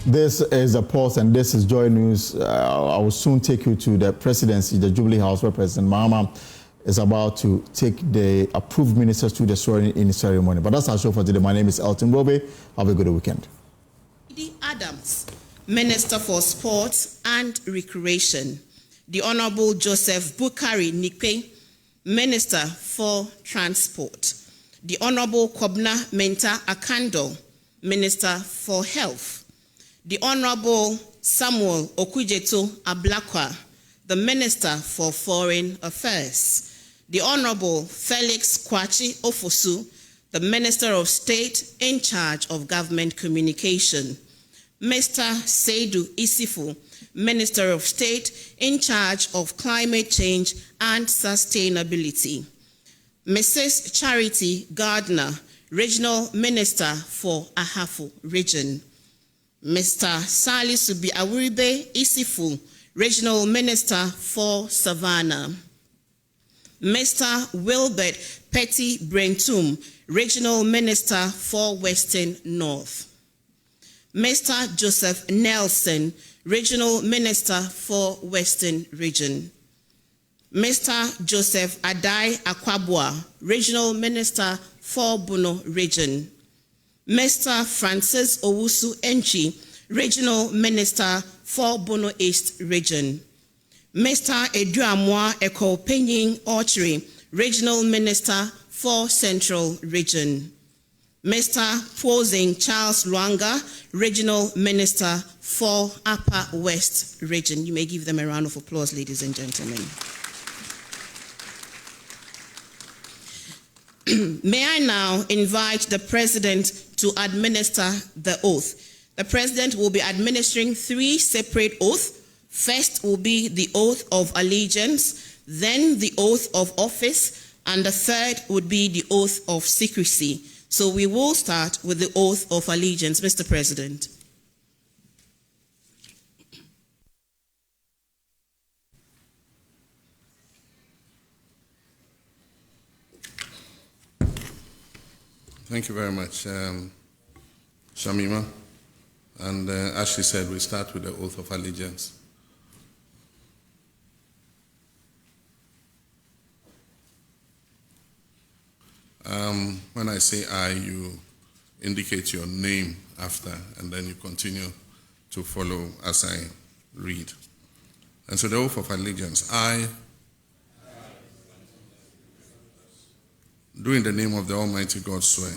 This is a pulse, and this is Joy News. I will soon take you to the presidency, the Jubilee House, where President Mahama is about to take the approved ministers to the swearing-in ceremony. But that's our show for today. My name is Elton Robe. Have a good weekend. Adams, Minister for Sports and Recreation. The Honorable Joseph Bukari Nikpe, Minister for Transport. The Honorable Kobna Menta Akando, Minister for Health. The Honorable Samuel Okujeto Ablakwa, the Minister for Foreign Affairs. The Honorable Felix Kwachi Ofosu, the Minister of State in charge of Government Communication. Mr. Seidu Isifu, Minister of State in charge of Climate Change and Sustainability. Mrs. Charity Gardner, Regional Minister for Ahafo Region. Mr. Salisubi Awuribe Isifu, Regional Minister for Savannah. Mr. Wilbert Petty Brentum, Regional Minister for Western North. Mr. Joseph Nelson, Regional Minister for Western Region. Mr. Joseph Adai Akwabua, Regional Minister for Bono Region. Mr. Francis Owusu Enchi, Regional Minister for Bono East Region. Mr. Eduamwa Eko Penyin Orchary, Regional Minister for Central Region. Mr. Posing Charles Luanga, Regional Minister for Upper West Region. You may give them a round of applause, ladies and gentlemen. May I now invite the President to administer the oath. The President will be administering 3 separate oaths. First will be the oath of allegiance, then the oath of office, and the third would be the oath of secrecy. So we will start with the oath of allegiance. Mr. President. Thank you very much, Shamima. And as she said, we start with the oath of allegiance. When I say I, you indicate your name after, and then you continue to follow as I read. And so the oath of allegiance, I, do in the name of the Almighty God swear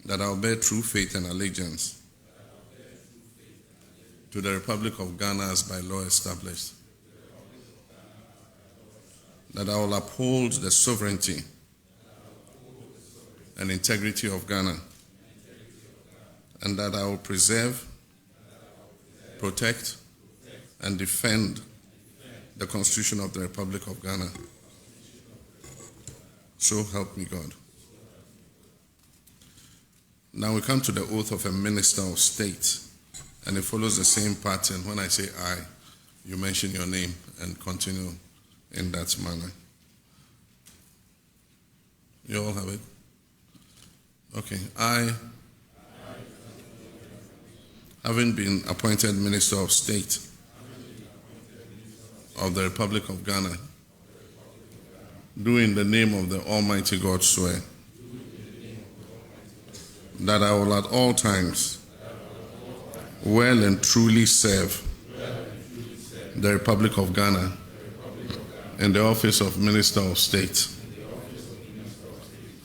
that I will bear true faith and allegiance to the Republic of Ghana as by law established, that I will uphold the sovereignty and integrity of Ghana, and that I will preserve, protect, and defend the Constitution of the Republic of Ghana. So help me God. Now we come to the oath of a Minister of State, and it follows the same pattern. When I say I, you mention your name and continue in that manner. You all have it? Okay. I, having been appointed Minister of State of the Republic of Ghana, do in the name of the Almighty God swear that I will at all times well and truly serve the Republic of Ghana in the office of Minister of State,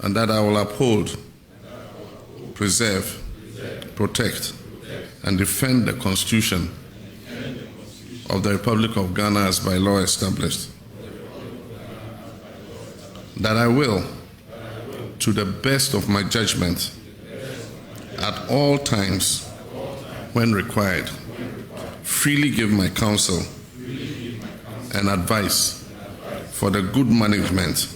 and that I will uphold, preserve, protect, and defend the Constitution of the Republic of Ghana as by law established, that I will, to the best of my judgment, at all times, when required, freely give my counsel and advice for the good management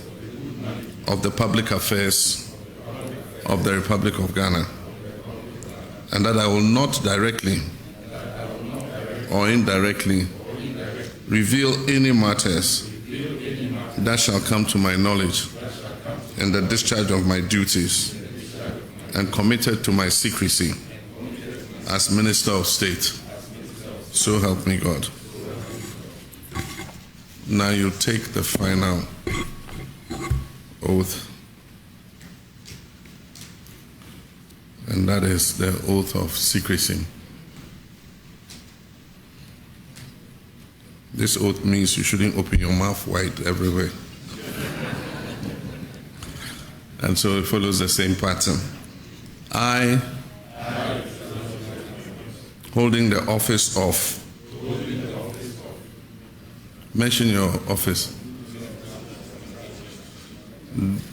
of the public affairs of the Republic of Ghana, and that I will not directly or indirectly reveal any matters that shall come to my knowledge in the discharge of my duties and committed to my secrecy as Minister of State. So help me God. Now you take the final oath, and that is the oath of secrecy. This oath means you shouldn't open your mouth wide everywhere. And so it follows the same pattern. I, holding the office of, mention your office,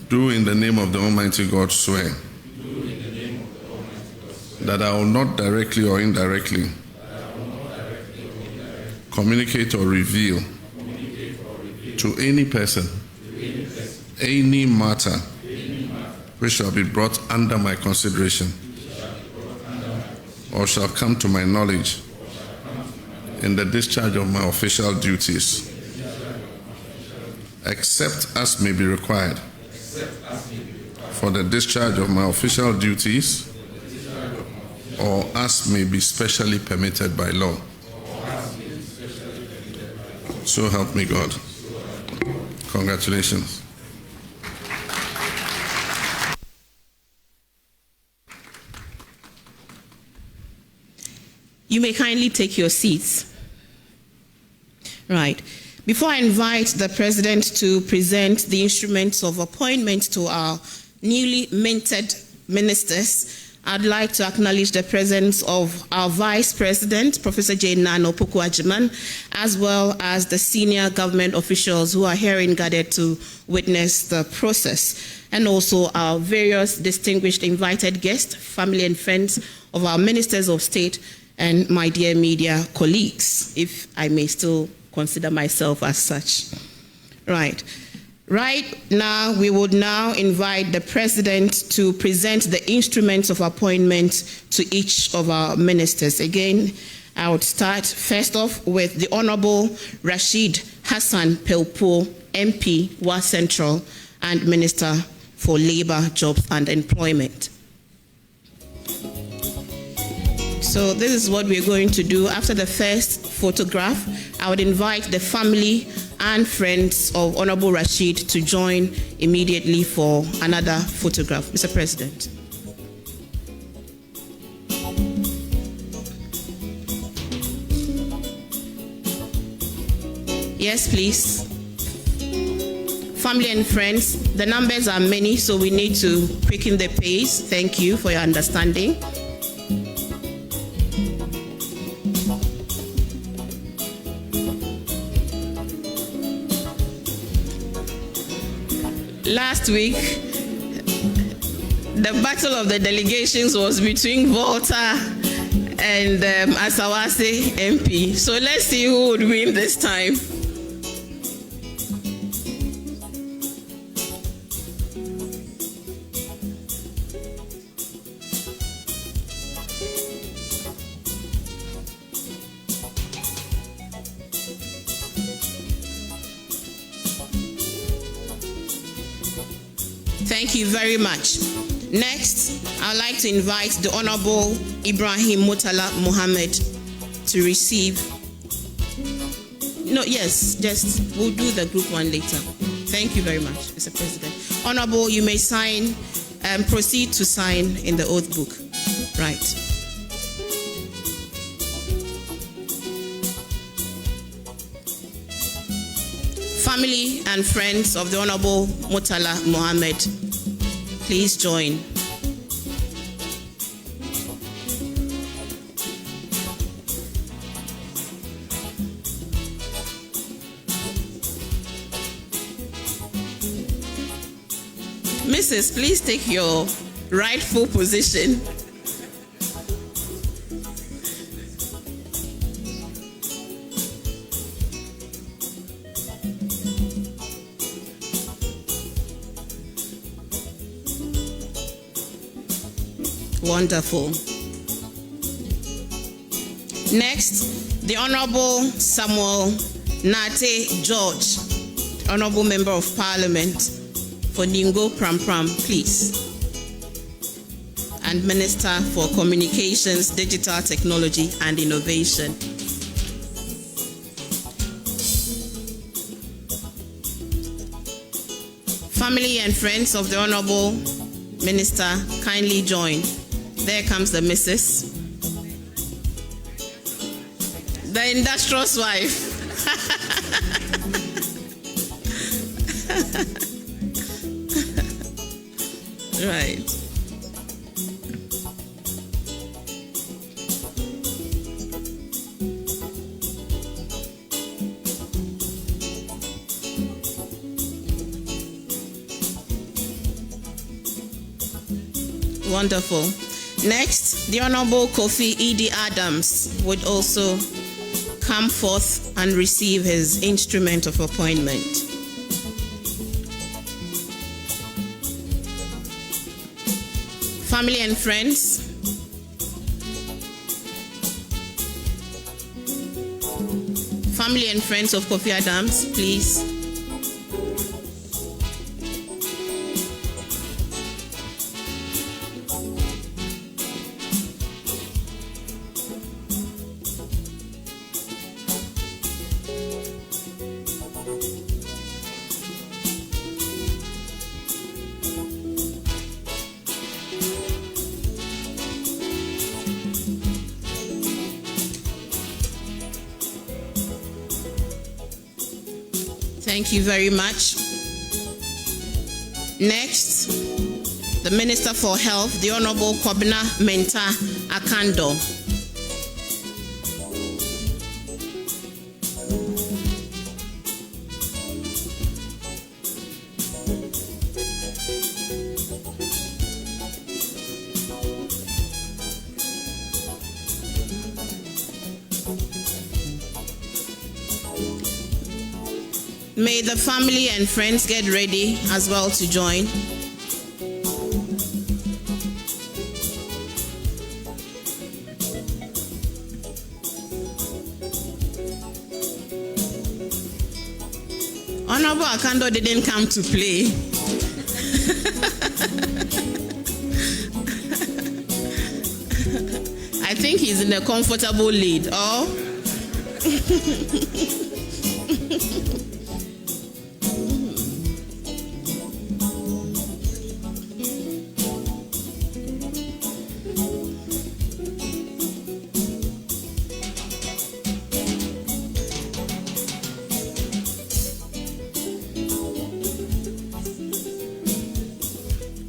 do in the name of the Almighty God swear that I will not directly or indirectly communicate or reveal to any person any matter which shall be brought under my consideration or shall come to my knowledge in the discharge of my official duties, except as may be required for the discharge of my official duties or as may be specially permitted by law. So help me God. Congratulations. You may kindly take your seats. Right. Before I invite the President to present the instruments of appointment to our newly minted ministers, I'd like to acknowledge the presence of our Vice President, Professor Jane Nano Poku-Ajiman, as well as the senior government officials who are herein gathered to witness the process, and also our various distinguished invited guests, family and friends of our ministers of state, and my dear media colleagues, if I may still consider myself as such. Right. Right now, we would now invite the President to present the instruments of appointment to each of our ministers. Again, I would start first off with the Honorable Rashid Hassan Pelpo, MP, Wa Central, and Minister for Labor, Jobs and Employment. So this is what we're going to do. After the first photograph, I would invite the family and friends of Honorable Rashid to join immediately for another photograph. Mr. President. Yes, please. Family and friends, the numbers are many, so we need to quicken the pace. Thank you for your understanding. Last week, the battle of the delegations was between Volta and Asawase MP. So let's see who would win this time. Thank you very much. Next, I'd like to invite the Honorable Ibrahim Murtala Mohammed to receive. No, yes, just we'll do the group one later. Thank you very much, Mr. President. Honorable, you may sign, proceed to sign in the oath book. Right. Family and friends of the Honorable Murtala Mohammed, please join. Mrs., please take your rightful position. Wonderful. Next, the Honorable Samuel Nate George, Honorable Member of Parliament for Ningo Pram Pram, please. and Minister for Communications, Digital Technology and Innovation. Family and friends of the Honorable Minister, kindly join. There comes the missus, the industrious wife. Right. Wonderful. Next, the Honorable Kofi E.D. Adams would also come forth and receive his instrument of appointment. Family and friends, family and friends of Kofi Adams, please. Thank you very much. Next, the Minister for Health, the Honorable Kwabena Mensah Akando. May the family and friends get ready as well to join. Honorable Akando didn't come to play. I think he's in a comfortable lead. Oh.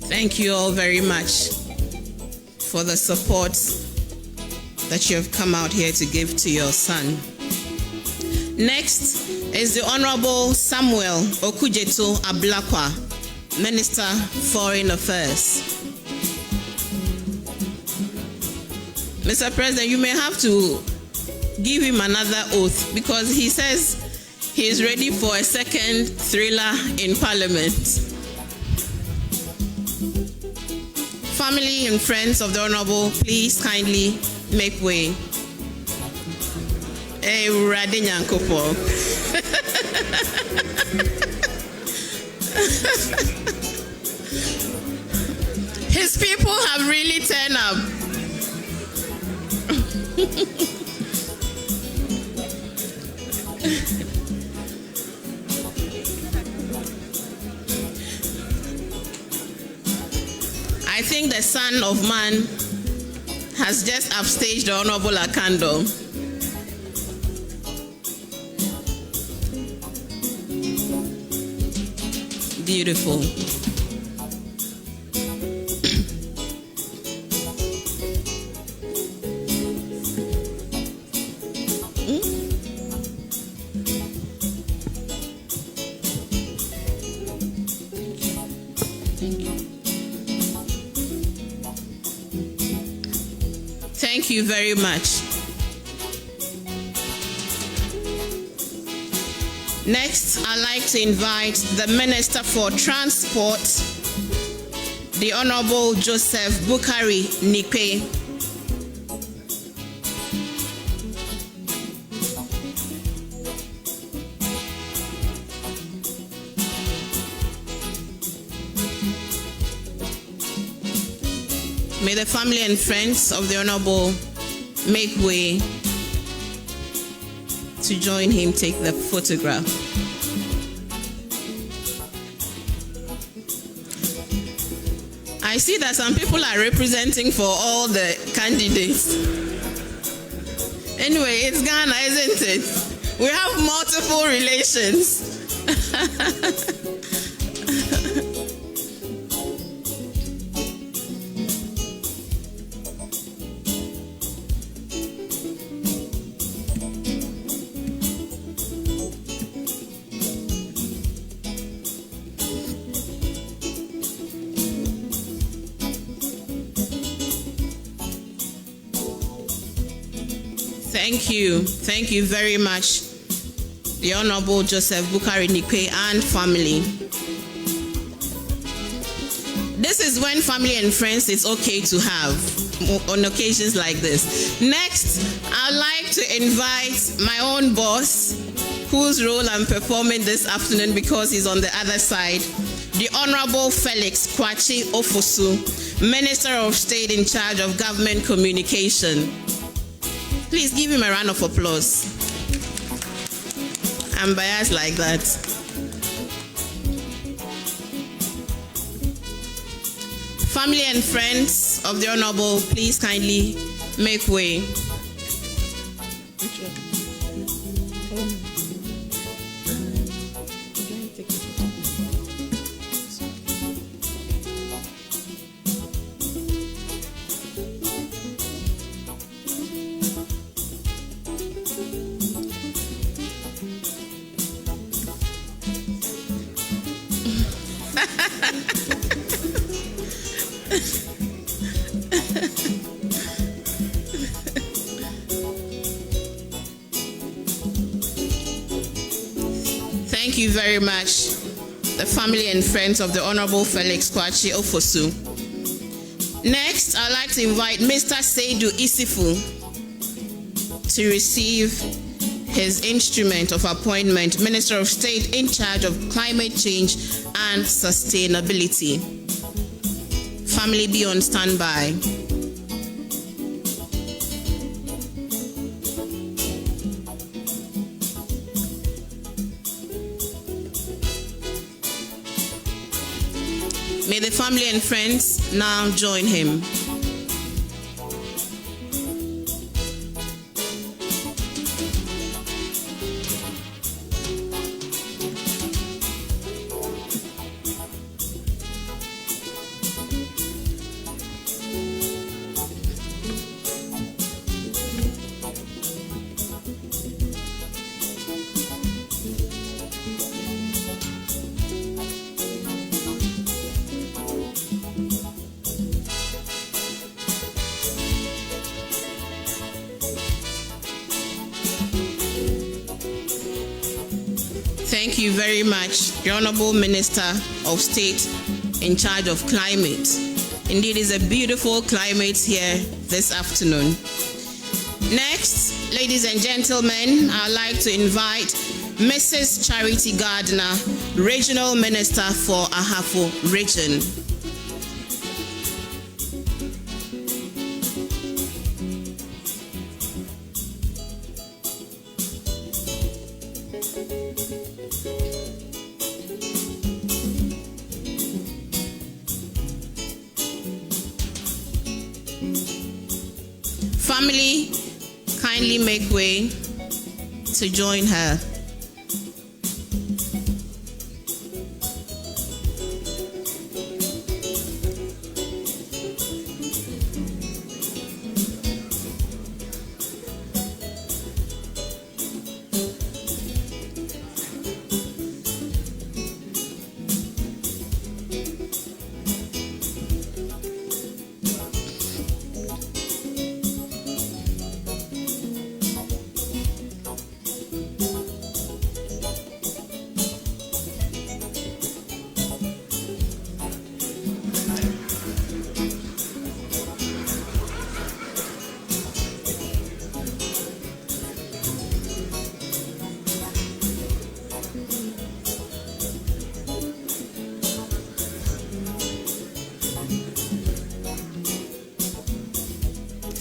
Thank you all very much for the support that you have come out here to give to your son. Next is the Honorable Samuel Okujeto Ablakwa, Minister, Foreign Affairs. Mr. President, you may have to give him another oath because he says he is ready for a second thriller in Parliament. Family and friends of the Honorable, please kindly make way. His people have really turned up. I think the Son of Man has just upstaged the Honorable Akando. Beautiful. Thank you very much. Next, I'd like to invite the Minister for Transport, the Honorable Joseph Bukari Nikwe. May the family and friends of the Honorable make way to join him take the photograph. I see that some people are representing for all the candidates. Anyway, it's Ghana, isn't it? We have multiple relations. Thank you very much, the Honorable Joseph Bukari Nikwe and family. This is when family and friends is okay to have on occasions like this. Next, I'd like to invite my own boss, whose role I'm performing this afternoon because he's on the other side, the Honorable Felix Kwachi Ofosu, Minister of State in charge of Government Communication. Please give him a round of applause. I'm biased like that. Family and friends of the Honorable, please kindly make way. Thank you very much, the family and friends of the Honorable Felix Kwachi Ofosu. Next, I'd like to invite Mr. Seidu Isifu to receive his instrument of appointment, Minister of State in charge of Climate Change and Sustainability. Family, be on standby. May the family and friends now join him. Thank you very much, the Honorable Minister of State in charge of climate. Indeed, it's a beautiful climate here this afternoon. Next, ladies and gentlemen, I'd like to invite Mrs. Charity Gardner, Regional Minister for Ahafo Region. Family, kindly make way to join her.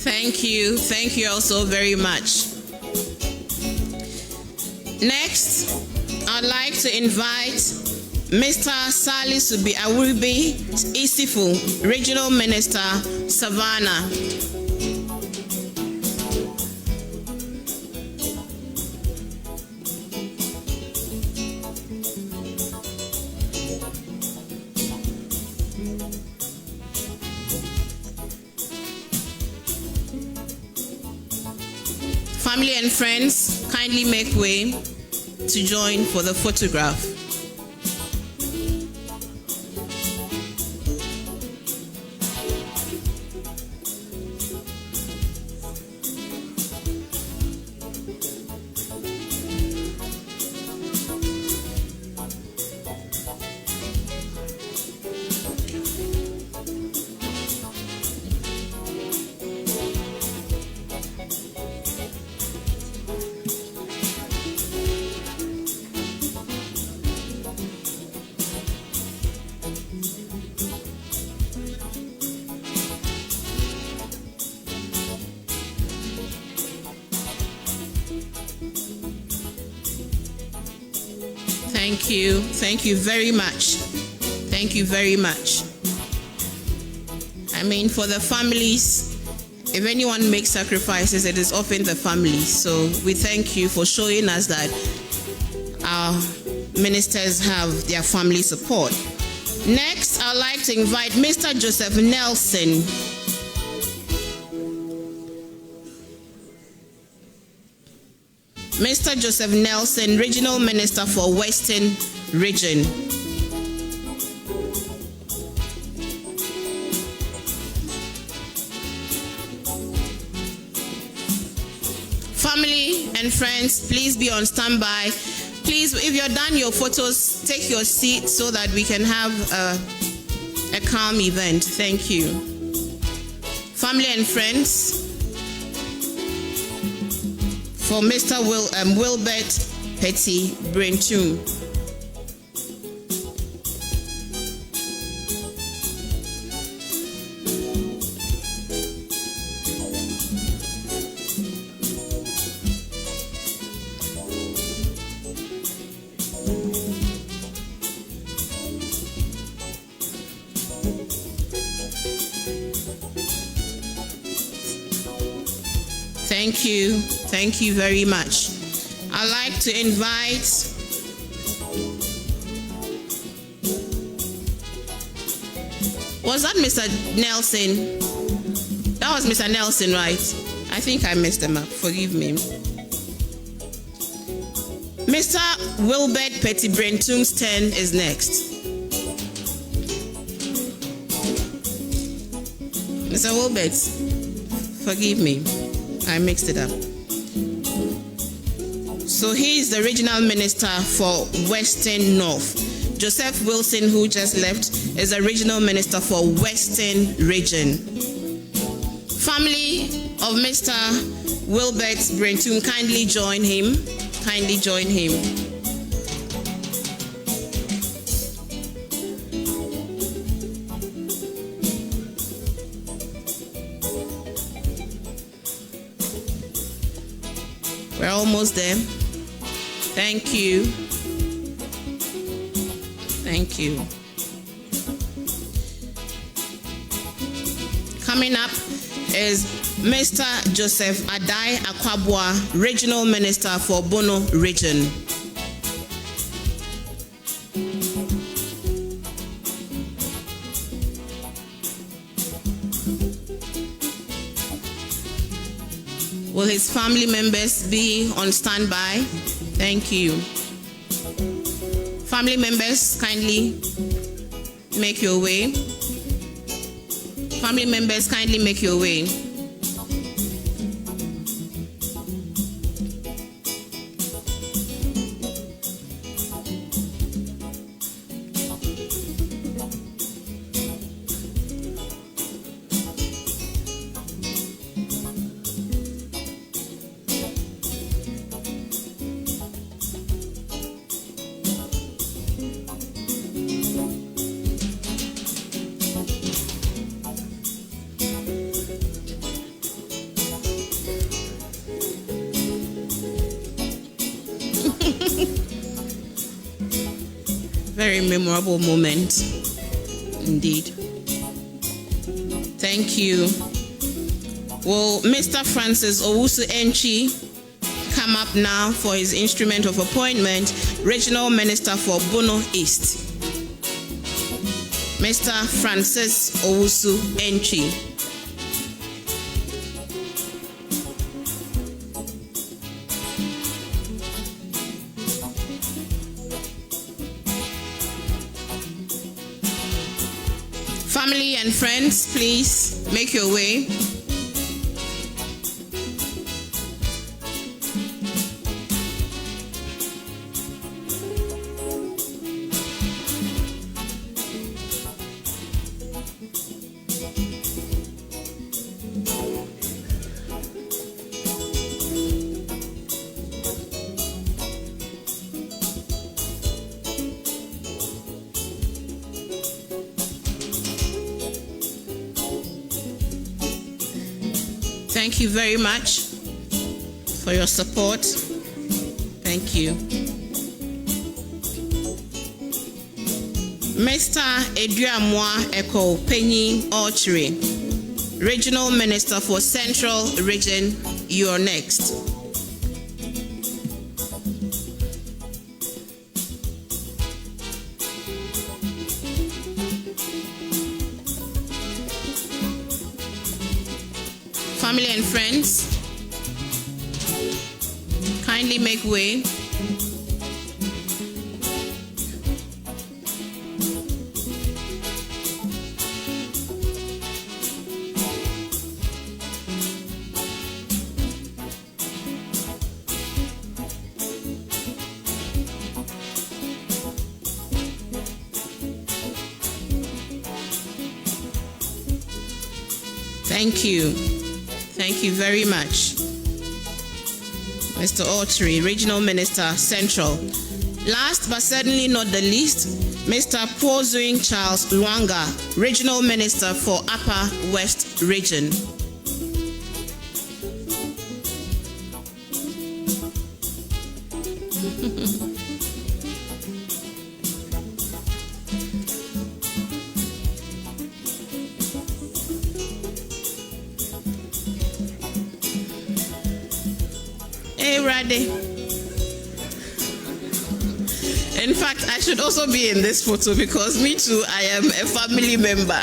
Thank you. Thank you also very much. Next, I'd like to invite Mr. Salisubi Awuribi Isifu, Regional Minister, Savannah. Family and friends, kindly make way to join for the photograph. Thank you. Thank you very much. Thank you very much. I mean, for the families, if anyone makes sacrifices, it is often the family. So we thank you for showing us that our ministers have their family support. Next, I'd like to invite Mr. Joseph Nelson. Mr. Joseph Nelson, Regional Minister for Western Region. Family and friends, please be on standby. Please, if you're done your photos, take your seat so that we can have a calm event. Thank you. Family and friends, for Mr. Wilbert Petty Brentum. Thank you. Thank you very much. I'd like to invite was that Mr. Nelson? That was Mr. Nelson, right? I think I messed them up. Forgive me. Mr. Wilbert Petty Brentum's turn is next. Mr. Wilbert, forgive me. I mixed it up. So he is the Regional Minister for Western North. Joseph Wilson, who just left, is the Regional Minister for Western Region. Family of Mr. Wilbert Brentum, kindly join him. Kindly join him. We're almost there. Thank you. Thank you. Coming up is Mr. Joseph Adai Akwabua, Regional Minister for Bono Region. Will his family members be on standby? Thank you. Family members, kindly make your way. Family members, kindly make your way. Very memorable moment indeed. Thank you. Will Mr. Francis Owusu Enchi come up now for his instrument of appointment, Regional Minister for Bono East? Mr. Francis Owusu Enchi. Family and friends, please make your way. Thank you very much for your support. Thank you. Mr. Eduamwa Eko Penny Orchary, Regional Minister for Central Region, you're next. Family and friends, kindly make way. Thank you. Thank you very much. Mr. Orchary, Regional Minister, Central. Last but certainly not the least, Mr. Pozuing Charles Luanga, Regional Minister for Upper West Region. In fact, I should also be in this photo because me too, I am a family member.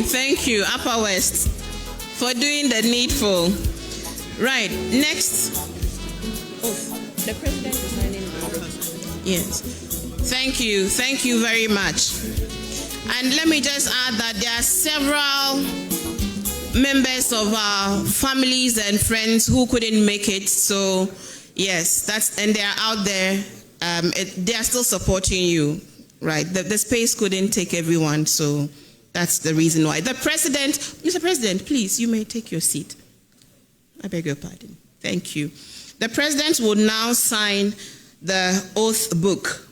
Thank you, Upper West, for doing the needful. Right, next. Oh, the president is signing. Yes. Thank you very much. And let me just add that there are several members of our families and friends who couldn't make it. So, yes, and they are out there. They are still supporting you, right? The space couldn't take everyone, so that's the reason why. The president, Mr. President, please, you may take your seat. I beg your pardon. Thank you. The president will now sign the oath book.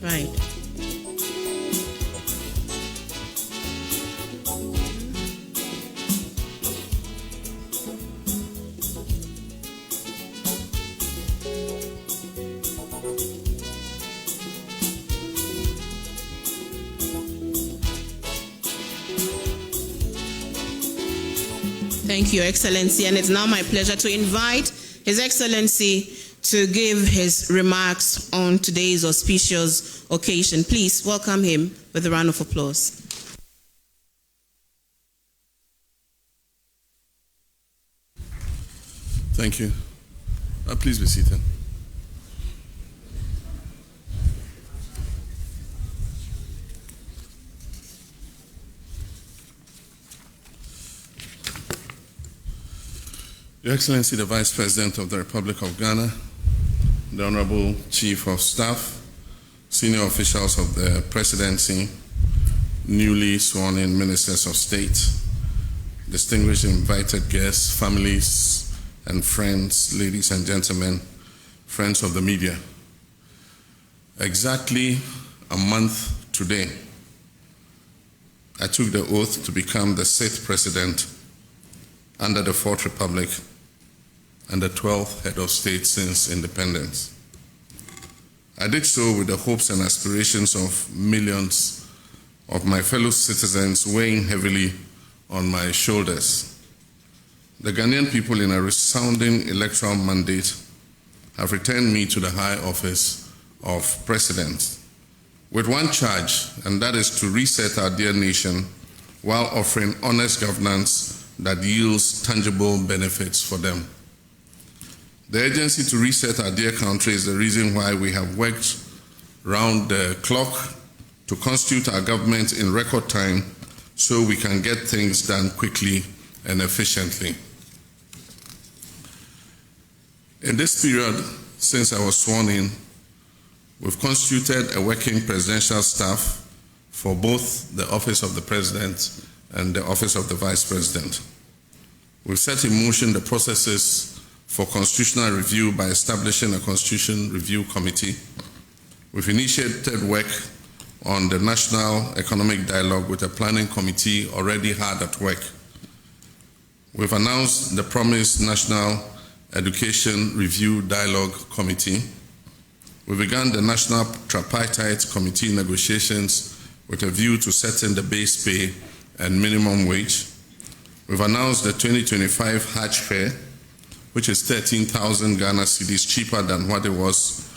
Right. Thank you, Your Excellency. And it's now my pleasure to invite His Excellency to give his remarks on today's auspicious occasion. Please welcome him with a round of applause. Thank you. Please be seated. Your Excellency, the Vice President of the Republic of Ghana, the Honorable Chief of Staff, senior officials of the Presidency, newly sworn in Ministers of State, distinguished invited guests, families and friends, ladies and gentlemen, friends of the media. Exactly a month today, I took the oath to become the 6th President under the 4th Republic and the 12th head of state since independence. I did so with the hopes and aspirations of millions of my fellow citizens weighing heavily on my shoulders. The Ghanaian people, in a resounding electoral mandate, have returned me to the high office of President with one charge, and that is to reset our dear nation while offering honest governance that yields tangible benefits for them. The urgency to reset our dear country is the reason why we have worked round the clock to constitute our government in record time so we can get things done quickly and efficiently. In this period, since I was sworn in, we've constituted a working presidential staff for both the Office of the President and the Office of the Vice President. We've set in motion the processes for constitutional review by establishing a Constitution Review Committee. We've initiated work on the National Economic Dialogue with a planning committee already hard at work. We've announced the promised National Education Review Dialogue Committee. We began the National Tripartite Committee negotiations with a view to setting the base pay and minimum wage. We've announced the 2025 Hajj fare, which is 13,000 Ghana cedis cheaper than what it was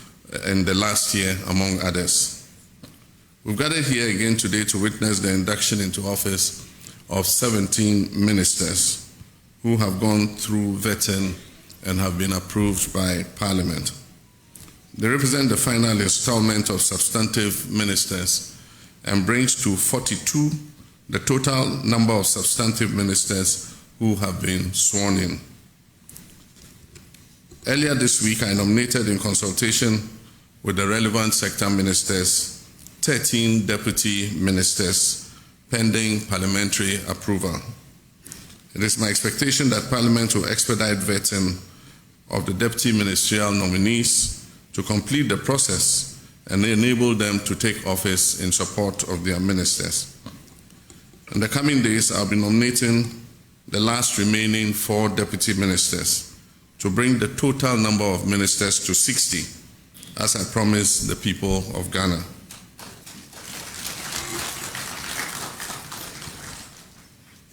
in the last year, among others. We've gathered here again today to witness the induction into office of 17 ministers who have gone through vetting and have been approved by Parliament. They represent the final installment of substantive ministers and brings to 42 the total number of substantive ministers who have been sworn in. Earlier this week, I nominated in consultation with the relevant sector ministers 13 deputy ministers pending parliamentary approval. It is my expectation that Parliament will expedite vetting of the deputy ministerial nominees to complete the process and enable them to take office in support of their ministers. In the coming days, I'll be nominating the last remaining 4 deputy ministers to bring the total number of ministers to 60, as I promised the people of Ghana.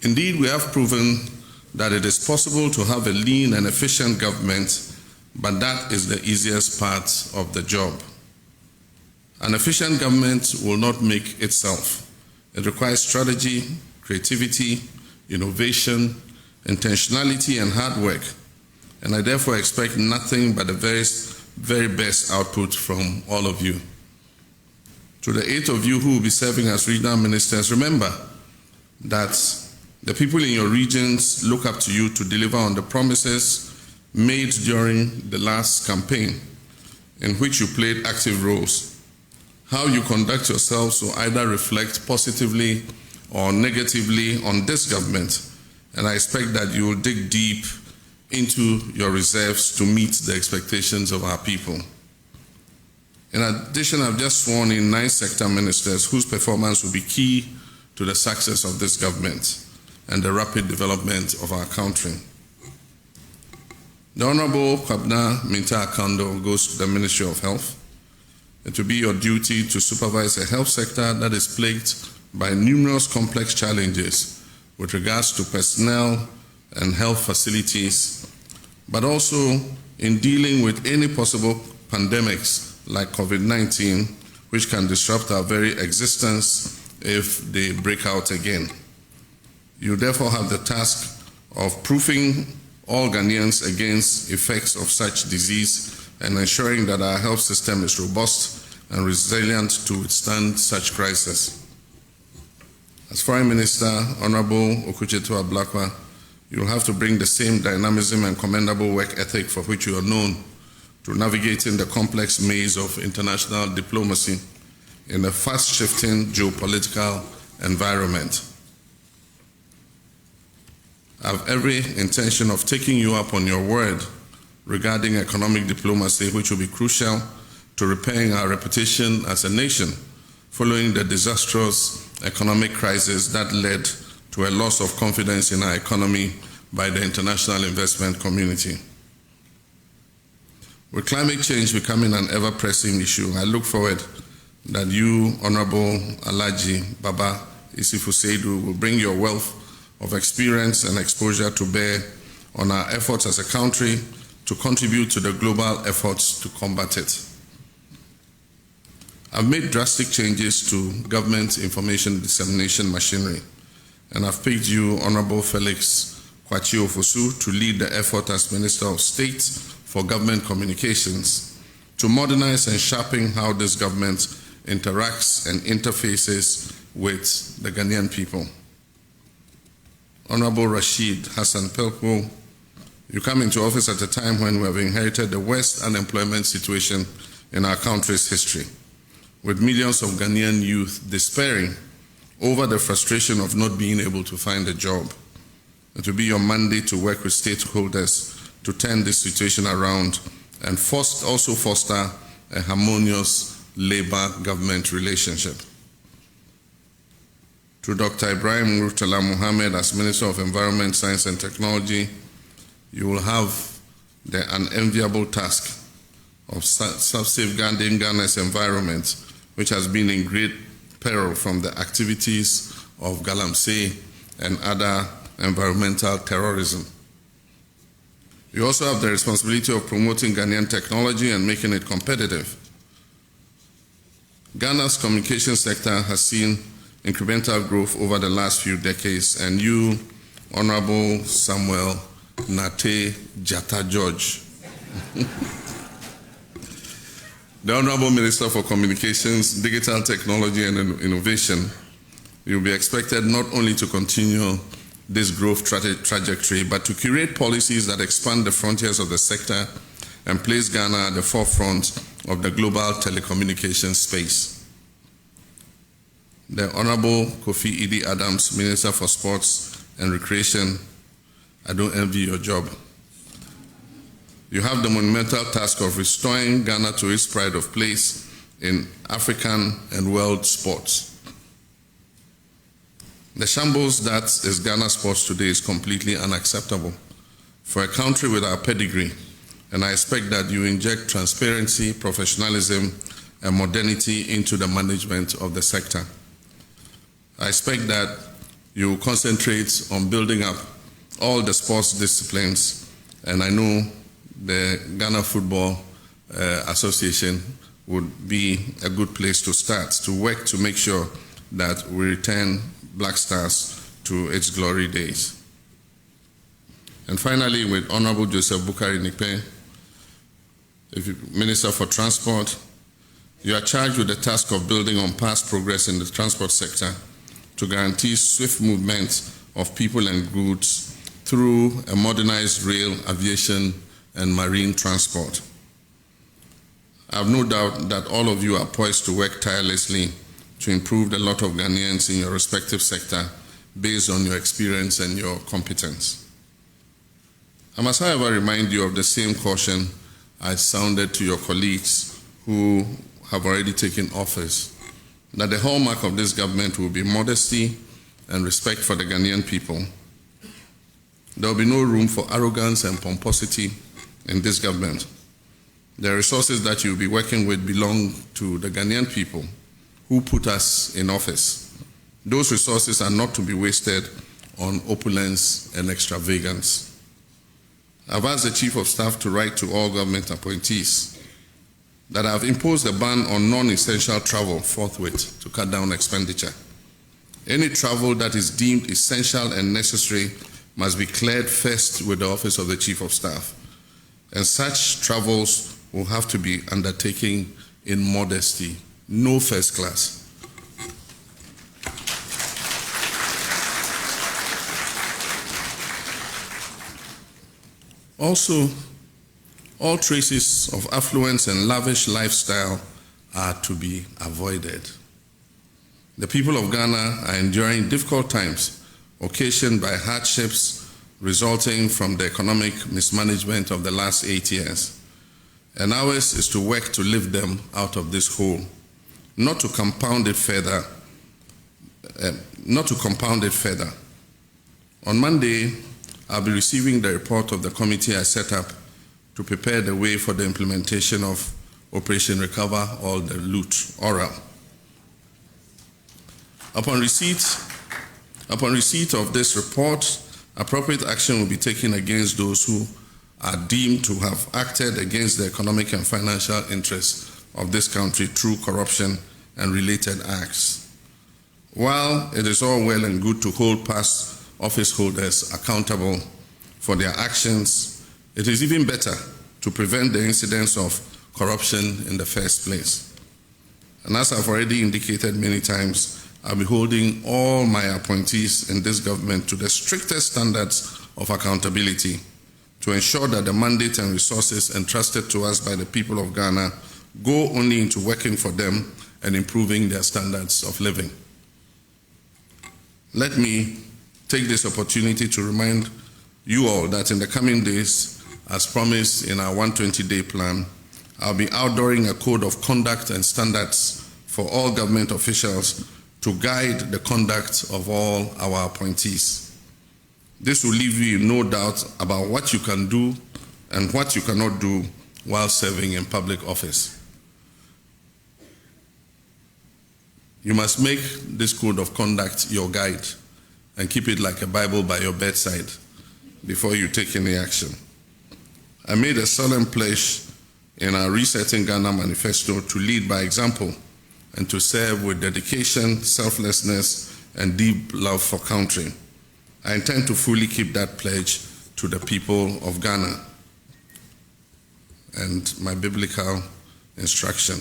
Indeed, we have proven that it is possible to have a lean and efficient government, but that is the easiest part of the job. An efficient government will not make itself. It requires strategy, creativity, innovation, intentionality, and hard work. And I therefore expect nothing but the very best output from all of you. To the 8 of you who will be serving as regional ministers, remember that the people in your regions look up to you to deliver on the promises made during the last campaign, in which you played active roles. How you conduct yourselves will either reflect positively or negatively on this government, and I expect that you will dig deep into your reserves to meet the expectations of our people. In addition, I've just sworn in 9 sector ministers whose performance will be key to the success of this government and the rapid development of our country. The Honorable Kwabena Minta Akando goes to the Ministry of Health. It will be your duty to supervise a health sector that is plagued by numerous complex challenges with regards to personnel, and health facilities, but also in dealing with any possible pandemics like COVID-19, which can disrupt our very existence if they break out again. You therefore have the task of proofing all Ghanaians against effects of such disease and ensuring that our health system is robust and resilient to withstand such crisis. As Foreign Minister, Honorable Okuchetu Ablakwa, you will have to bring the same dynamism and commendable work ethic for which you are known to navigating the complex maze of international diplomacy in a fast-shifting geopolitical environment. I have every intention of taking you up on your word regarding economic diplomacy, which will be crucial to repairing our reputation as a nation following the disastrous economic crisis that led to a loss of confidence in our economy by the international investment community. With climate change becoming an ever-pressing issue, I look forward that you, Honorable Alhaji Baba Isifu Seidu, will bring your wealth of experience and exposure to bear on our efforts as a country to contribute to the global efforts to combat it. I've made drastic changes to government information dissemination machinery, and I've picked you, Honorable Felix Kwachio Fosu, to lead the effort as Minister of State for Government Communications to modernize and sharpen how this government interacts and interfaces with the Ghanaian people. Honorable Rashid Hassan Pelpo, you come into office at a time when we have inherited the worst unemployment situation in our country's history, with millions of Ghanaian youth despairing over the frustration of not being able to find a job. It will be your mandate to work with stakeholders to turn this situation around and also foster a harmonious labor-government relationship. To Dr. Ibrahim Murtala Mohammed as Minister of Environment, Science and Technology, you will have the unenviable task of safeguarding Ghana's environment, which has been in great peril from the activities of Galamsey and other environmental terrorism. You also have the responsibility of promoting Ghanaian technology and making it competitive. Ghana's communication sector has seen incremental growth over the last few decades, and you, Honorable Samuel Nate Jata George, the Honorable Minister for Communications, Digital Technology and Innovation, you'll be expected not only to continue this growth trajectory, but to create policies that expand the frontiers of the sector and place Ghana at the forefront of the global telecommunications space. The Honorable Kofi Idi Adams, Minister for Sports and Recreation, I don't envy your job. You have the monumental task of restoring Ghana to its pride of place in African and world sports. The shambles that is Ghana sports today is completely unacceptable for a country with our pedigree, and I expect that you inject transparency, professionalism, and modernity into the management of the sector. I expect that you will concentrate on building up all the sports disciplines, and I know the Ghana Football Association would be a good place to start, to work to make sure that we return Black Stars to its glory days. And finally, with Honorable Joseph Bukari Nikpe, Minister for Transport, you are charged with the task of building on past progress in the transport sector to guarantee swift movement of people and goods through a modernized rail, aviation, and marine transport. I have no doubt that all of you are poised to work tirelessly to improve the lot of Ghanaians in your respective sector based on your experience and your competence. I must, however, remind you of the same caution I sounded to your colleagues who have already taken office, that the hallmark of this government will be modesty and respect for the Ghanaian people. There will be no room for arrogance and pomposity in this government. The resources that you'll be working with belong to the Ghanaian people who put us in office. Those resources are not to be wasted on opulence and extravagance. I've asked the Chief of Staff to write to all government appointees that I've imposed a ban on non-essential travel forthwith to cut down expenditure. Any travel that is deemed essential and necessary must be cleared first with the Office of the Chief of Staff, and such travels will have to be undertaken in modesty, no first class. Also, all traces of affluence and lavish lifestyle are to be avoided. The people of Ghana are enduring difficult times occasioned by hardships resulting from the economic mismanagement of the last 8 years. And ours is to work to lift them out of this hole, not to compound it further. On Monday, I'll be receiving the report of the committee I set up to prepare the way for the implementation of Operation Recover All the Loot, oral. Upon receipt of this report, appropriate action will be taken against those who are deemed to have acted against the economic and financial interests of this country through corruption and related acts. While it is all well and good to hold past office holders accountable for their actions, it is even better to prevent the incidence of corruption in the first place. And as I've already indicated many times, I'll be holding all my appointees in this government to the strictest standards of accountability to ensure that the mandate and resources entrusted to us by the people of Ghana go only into working for them and improving their standards of living. Let me take this opportunity to remind you all that in the coming days, as promised in our 120-day plan, I'll be outdooring a code of conduct and standards for all government officials to guide the conduct of all our appointees. This will leave you in no doubt about what you can do and what you cannot do while serving in public office. You must make this code of conduct your guide and keep it like a Bible by your bedside before you take any action. I made a solemn pledge in our Resetting Ghana manifesto to lead by example and to serve with dedication, selflessness, and deep love for country. I intend to fully keep that pledge to the people of Ghana. And my biblical instruction.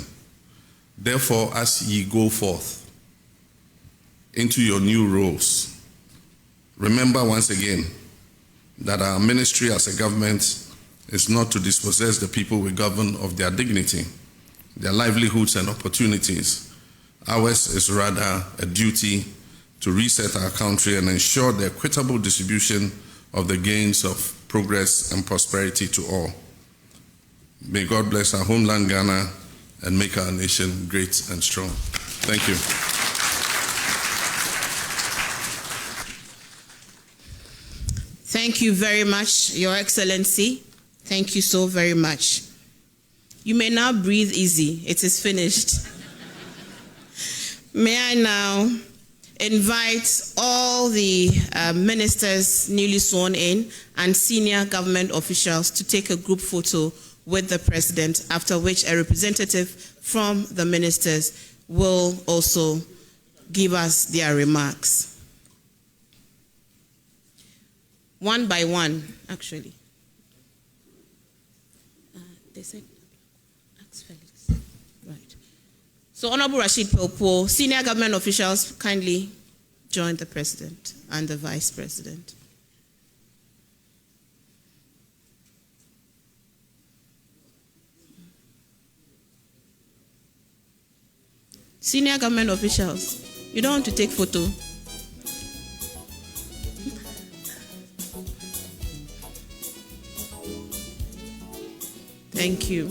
Therefore, as ye go forth into your new roles, remember once again that our ministry as a government is not to dispossess the people we govern of their dignity, their livelihoods and opportunities. Ours is rather a duty to reset our country and ensure the equitable distribution of the gains of progress and prosperity to all. May God bless our homeland Ghana and make our nation great and strong. Thank you. Thank you very much, Your Excellency. Thank you so very much. You may now breathe easy. It is finished. May I now invite all the ministers newly sworn in and senior government officials to take a group photo with the President, after which a representative from the ministers will also give us their remarks. One by one, actually. They said, ask Felix. Right. So Honorable Rashid Popo, senior government officials, kindly join the President and the Vice President. Senior government officials, you don't want to take photo? Thank you.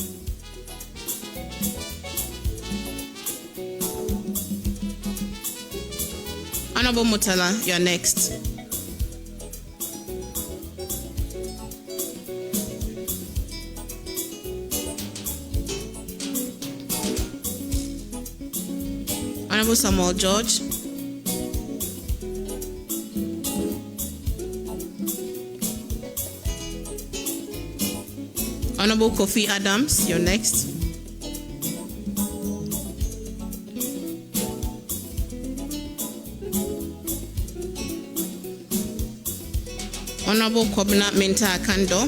Honorable Mutala, you're next. Honorable Samuel George. Honorable Kofi Adams, you're next. Honorable Kobina Menta Akando.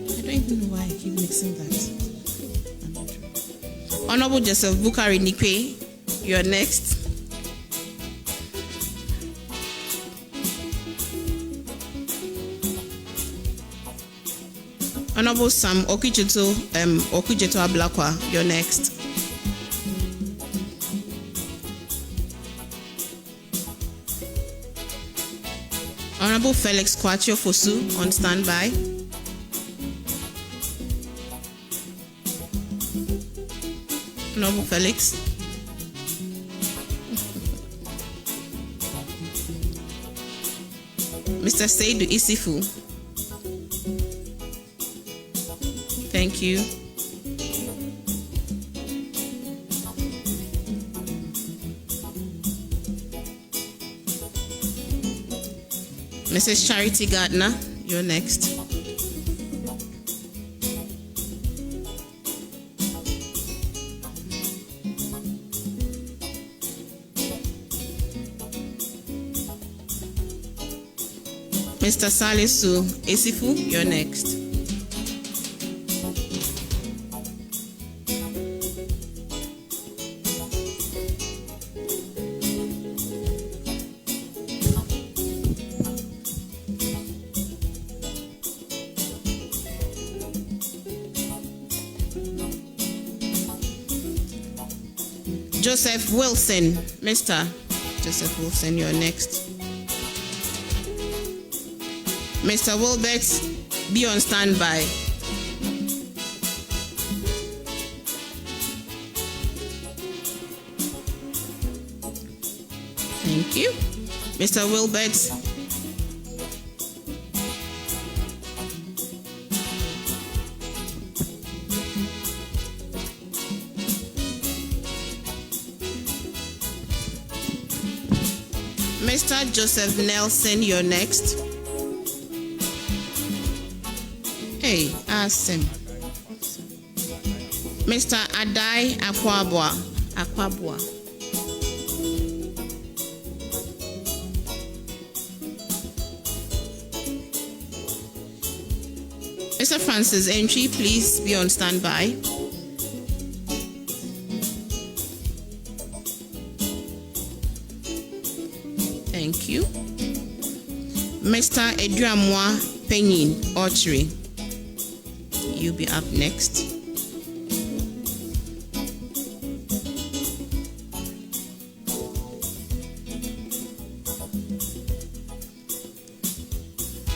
I don't even know why I keep mixing that. Honorable Joseph Bukari Nikwe, you're next. Honorable Sam Okujeto Ablakwa, you're next. Honorable Felix Kwachio Fosu on standby. Honorable Felix. Mr. Seidu Isifu. Thank you. Mrs. Charity Gardner, you're next. Mr. Salisu Esifu, you're next. Joseph Wilson, Mr. Joseph Wilson, you're next. Mr. Wilbert, be on standby. Thank you. Mr. Wilbert. Mr. Joseph Nelson, you're next. Hey, ask him. Mr. Adai Akwabwa. Mr. Francis Entry, please be on standby. Thank you. Mr. Edramwa Penin Orchary, you'll be up next.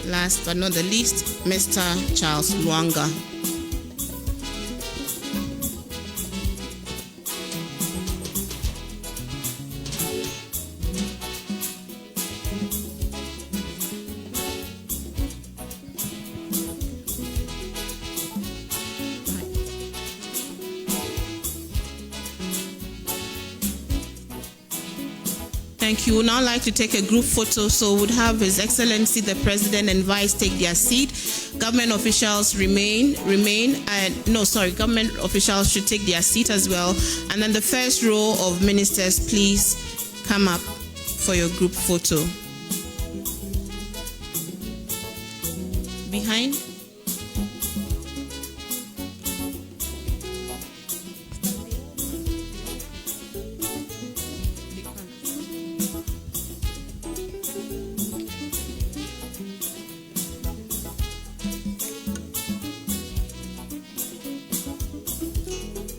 Last but not the least, Mr. Charles Luanga. Thank you. We'd now like to take a group photo, so would have His Excellency the President and Vice take their seat. Government officials government officials should take their seat as well. And then the first row of ministers, please come up for your group photo. Behind.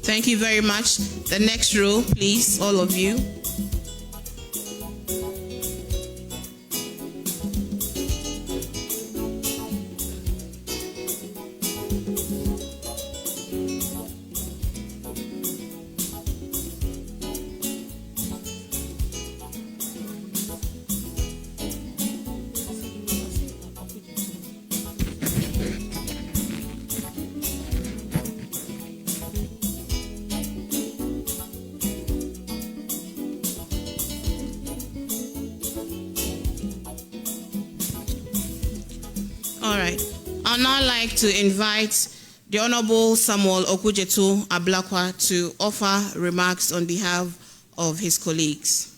Thank you very much. The next row, please, all of you. All right. I'd now like to invite the Honorable Samuel Okujetu Ablakwa to offer remarks on behalf of his colleagues.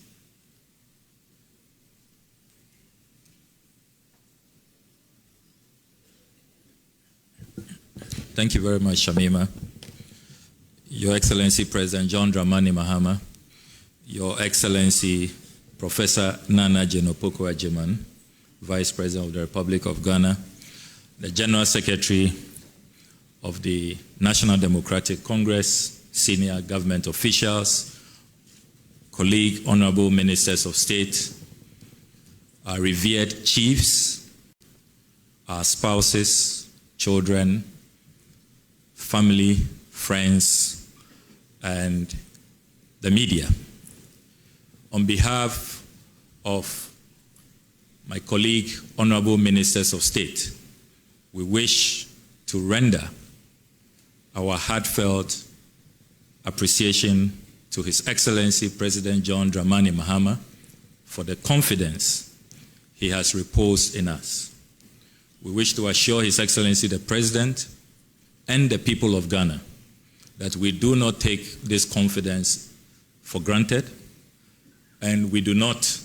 Thank you very much, Shamima. Your Excellency President John Dramani Mahama, Your Excellency Professor Nana Jenopoku-Agyemang, Vice President of the Republic of Ghana, the General Secretary of the National Democratic Congress, senior government officials, colleague, honorable ministers of state, our revered chiefs, our spouses, children, family, friends, and the media. On behalf of my colleague, honorable ministers of state, we wish to render our heartfelt appreciation to His Excellency President John Dramani Mahama for the confidence he has reposed in us. We wish to assure His Excellency the President and the people of Ghana that we do not take this confidence for granted, and we do not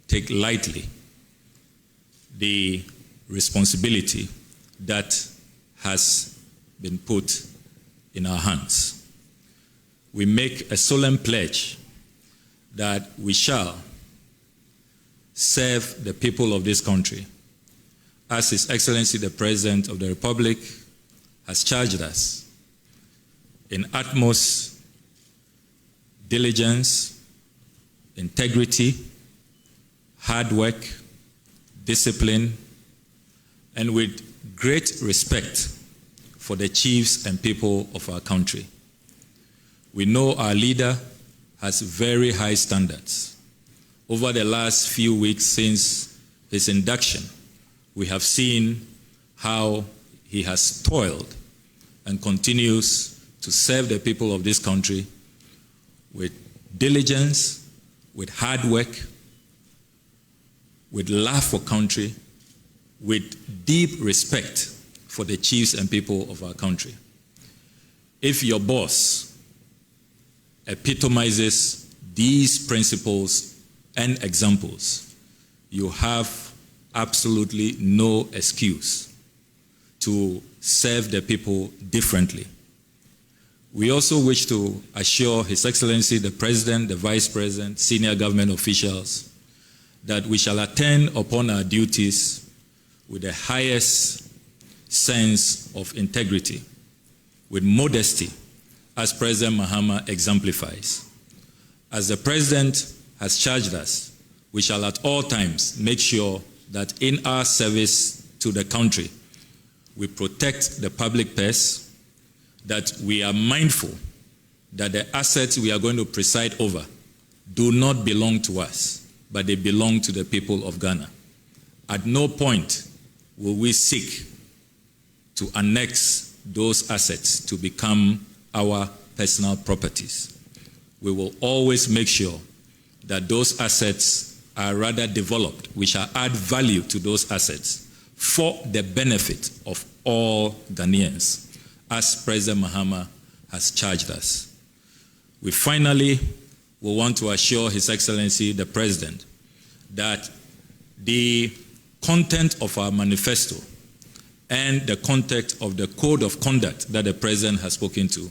take lightly the responsibility that has been put in our hands. We make a solemn pledge that we shall serve the people of this country as His Excellency the President of the Republic has charged us in utmost diligence, integrity, hard work, discipline, and with great respect for the chiefs and people of our country. We know our leader has very high standards. Over the last few weeks since his induction, we have seen how he has toiled and continues to serve the people of this country with diligence, with hard work, with love for country, with deep respect for the chiefs and people of our country. If your boss epitomizes these principles and examples, you have absolutely no excuse to serve the people differently. We also wish to assure His Excellency the President, the Vice President, senior government officials that we shall attend upon our duties with the highest sense of integrity, with modesty, as President Mahama exemplifies. As the President has charged us, we shall at all times make sure that in our service to the country, we protect the public purse, that we are mindful that the assets we are going to preside over do not belong to us, but they belong to the people of Ghana. At no point will we seek to annex those assets to become our personal properties. We will always make sure that those assets are rather developed. We shall add value to those assets for the benefit of all Ghanaians, as President Mahama has charged us. We finally will want to assure His Excellency the President that the content of our manifesto and the content of the code of conduct that the President has spoken to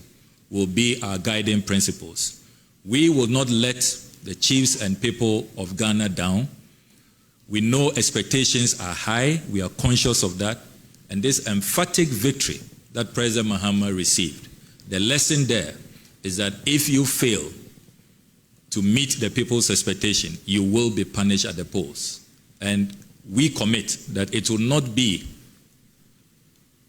will be our guiding principles. We will not let the chiefs and people of Ghana down. We know expectations are high. We are conscious of that. And this emphatic victory that President Mahama received, the lesson there is that if you fail to meet the people's expectation, you will be punished at the polls. And we commit that it will not be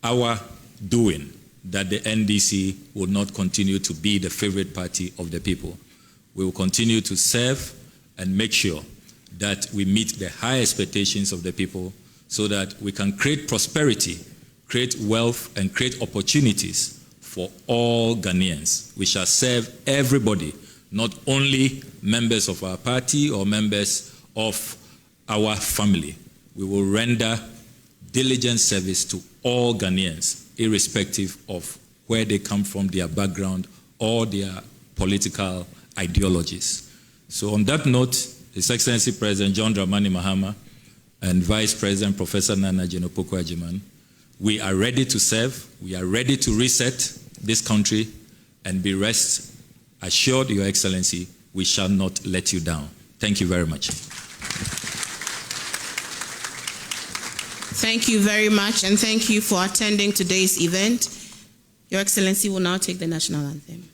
our doing that the NDC will not continue to be the favorite party of the people. We will continue to serve and make sure that we meet the high expectations of the people so that we can create prosperity, create wealth, and create opportunities for all Ghanaians. We shall serve everybody, not only members of our party or members of our family. We will render diligent service to all Ghanaians, irrespective of where they come from, their background, or their political ideologies. So on that note, His Excellency President John Dramani Mahama and Vice President Professor Nana Jinopoko-Agyemang, we are ready to serve, we are ready to reset this country, and be rest assured, Your Excellency, we shall not let you down. Thank you very much. Thank you very much, and thank you for attending today's event. Your Excellency will now take the national anthem.